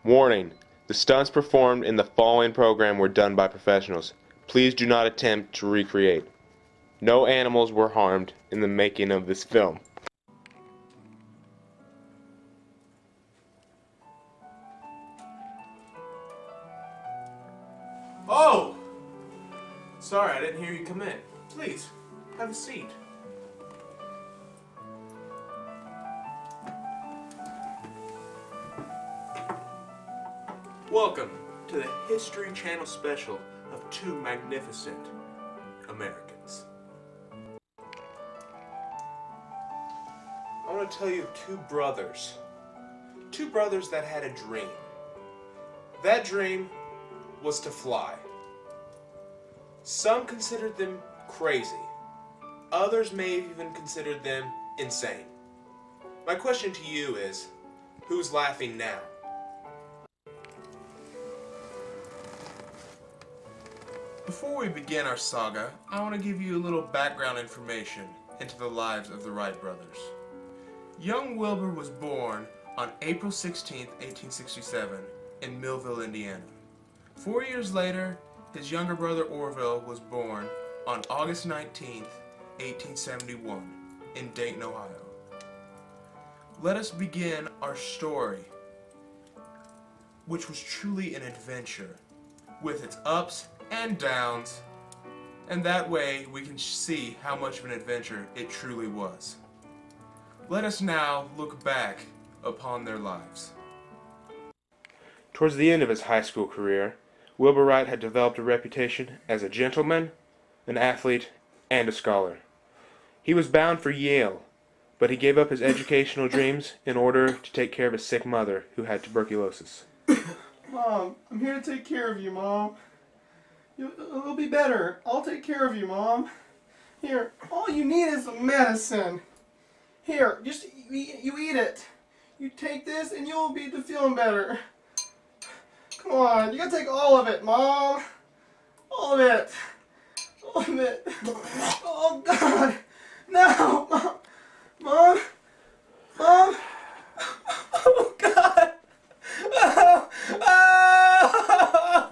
Warning: the stunts performed in the following program were done by professionals. Please do not attempt to recreate. No animals were harmed in the making of this film. Oh! Sorry, I didn't hear you come in. Please, have a seat. Welcome to the History Channel special of two magnificent Americans. I want to tell you of two brothers that had a dream. That dream was to fly. Some considered them crazy. Others may have even considered them insane. My question to you is, who's laughing now? Before we begin our saga, I want to give you a little background information into the lives of the Wright brothers. Young Wilbur was born on April 16, 1867 in Millville, Indiana. 4 years later, his younger brother Orville was born on August 19, 1871 in Dayton, Ohio. Let us begin our story, which was truly an adventure, with its ups and downs, and that way we can see how much of an adventure it truly was. Let us now look back upon their lives. Towards the end of his high school career, Wilbur Wright had developed a reputation as a gentleman, an athlete, and a scholar. He was bound for Yale, but he gave up his educational dreams in order to take care of his sick mother who had tuberculosis. Mom, I'm here to take care of you, Mom. It'll be better. I'll take care of you, Mom. Here, all you need is some medicine. Here, just you eat it. You take this and you'll be feeling better. Come on, you gotta take all of it, Mom. All of it. All of it. Oh, God. No, Mom. Mom. Mom. Oh, God. Oh, oh.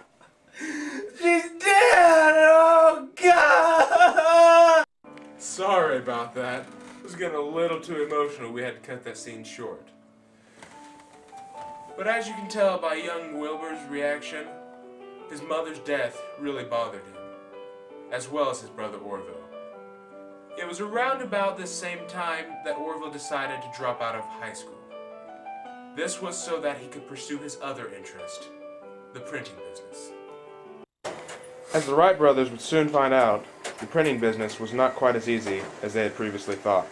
She's dead. Oh, God. Sorry about that. It was getting a little too emotional. We had to cut that scene short. But as you can tell by young Wilbur's reaction, his mother's death really bothered him, as well as his brother Orville. It was around about this same time that Orville decided to drop out of high school. This was so that he could pursue his other interest, the printing business. As the Wright brothers would soon find out, the printing business was not quite as easy as they had previously thought.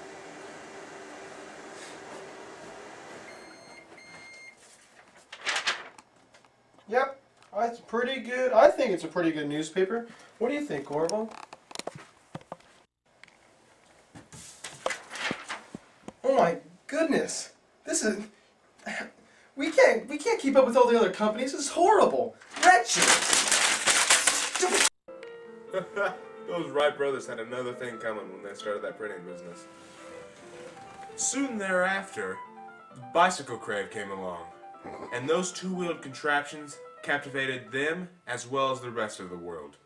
Yep, that's pretty good. I think it's a pretty good newspaper. What do you think, Orville? Oh my goodness. This is... We can't keep up with all the other companies. This is horrible. Wretched. Those Wright brothers had another thing coming when they started that printing business. Soon thereafter, the bicycle craze came along, and those two-wheeled contraptions captivated them as well as the rest of the world.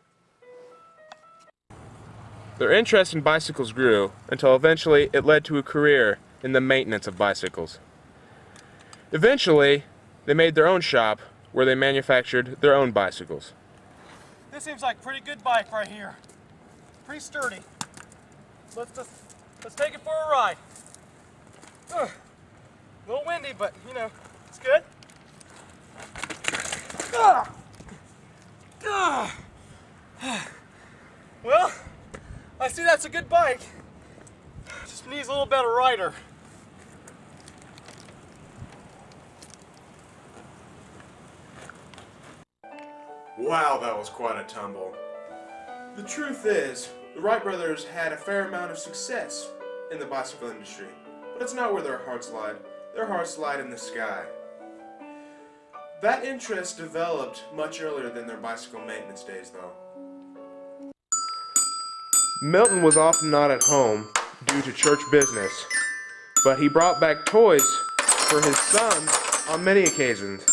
Their interest in bicycles grew until eventually it led to a career in the maintenance of bicycles. Eventually, they made their own shop where they manufactured their own bicycles. This seems like a pretty good bike right here. Pretty sturdy. Let's take it for a ride. A little windy, but you know, it's good. Well, I see that's a good bike. Just needs a little better rider. Wow, that was quite a tumble. The truth is, the Wright brothers had a fair amount of success in the bicycle industry, but it's not where their hearts lied. Their hearts lied in the sky. That interest developed much earlier than their bicycle maintenance days, though. Milton was often not at home due to church business, but he brought back toys for his sons on many occasions.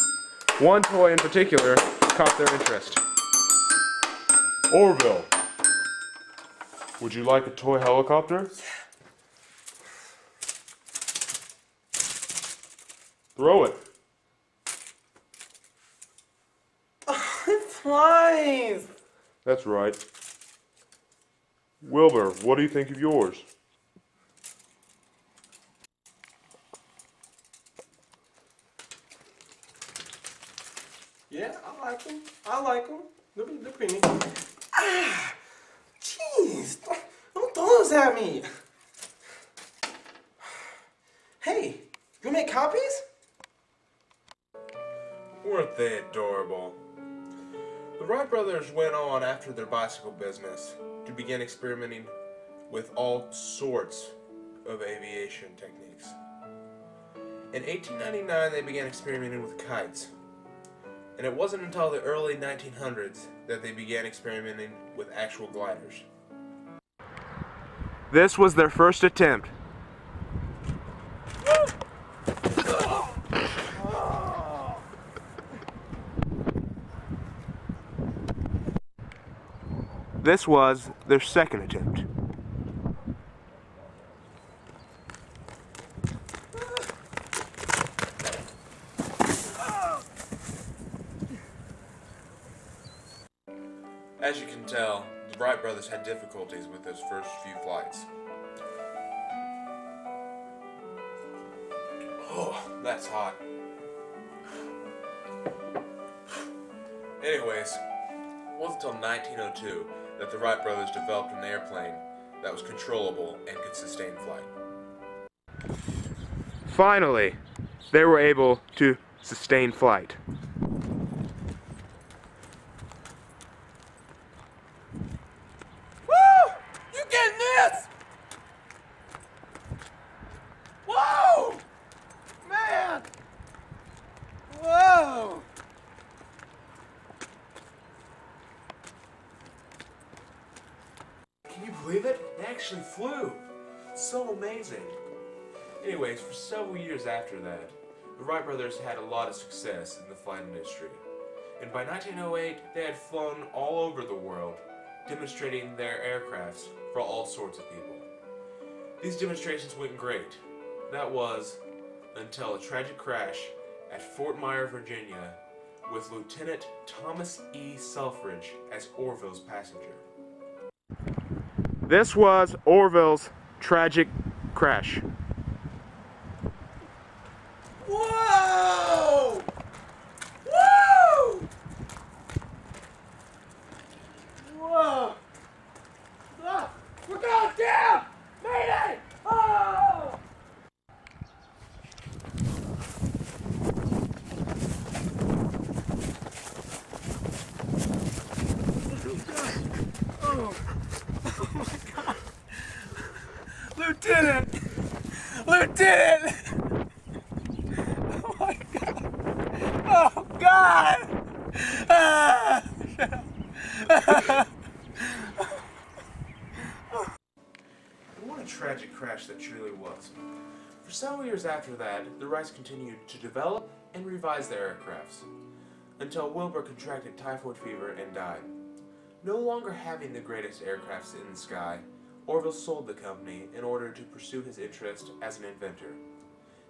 One toy in particular caught their interest. Orville, would you like a toy helicopter? Throw it. It flies! That's right. Wilbur, what do you think of yours? Yeah, I like them. I like them. They're pretty. Ah! Jeez! Don't throw those at me! Hey, you make copies? Weren't they adorable? The Wright brothers went on after their bicycle business to begin experimenting with all sorts of aviation techniques. In 1899, they began experimenting with kites. And it wasn't until the early 1900s that they began experimenting with actual gliders. This was their first attempt. This was their second attempt. As you can tell, the Wright brothers had difficulties with those first few flights. Oh, that's hot. Anyways, it wasn't until 1902 that the Wright brothers developed an airplane that was controllable and could sustain flight. Finally, they were able to sustain flight. Woo! You getting this? Whoa! Man! Whoa! Can you believe it? They actually flew. It's so amazing. Anyways, for several years after that, the Wright brothers had a lot of success in the flight industry. And by 1908, they had flown all over the world, demonstrating their aircrafts for all sorts of people. These demonstrations went great. That was until a tragic crash at Fort Myer, Virginia, with Lieutenant Thomas E. Selfridge as Orville's passenger. This was Orville's tragic crash. Whoa! Whoa! Whoa! Ah, we're going down! Mayday! Oh! Oh. Oh my God! Lieutenant! Lieutenant! Oh my God! Oh God! Ah! What a tragic crash that truly was. For several years after that, the Wrights continued to develop and revise their aircrafts, until Wilbur contracted typhoid fever and died. No longer having the greatest aircrafts in the sky, Orville sold the company in order to pursue his interest as an inventor.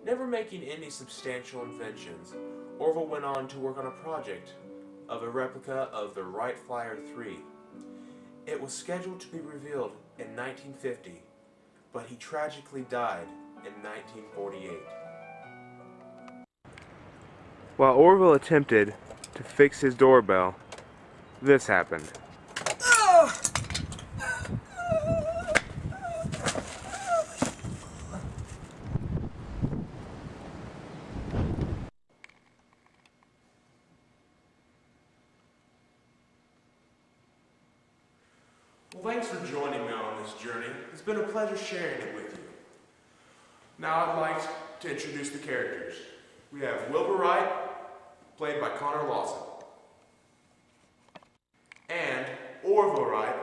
Never making any substantial inventions, Orville went on to work on a project of a replica of the Wright Flyer 3. It was scheduled to be revealed in 1950, but he tragically died in 1948. While Orville attempted to fix his doorbell, this happened. Well, thanks for joining me on this journey. It's been a pleasure sharing it with you. Now I'd like to introduce the characters. We have Wilbur Wright, played by Connor Lawson, and Orville Wright,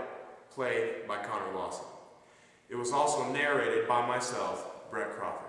played by Connor Lawson. It was also narrated by myself, Brett Crawford.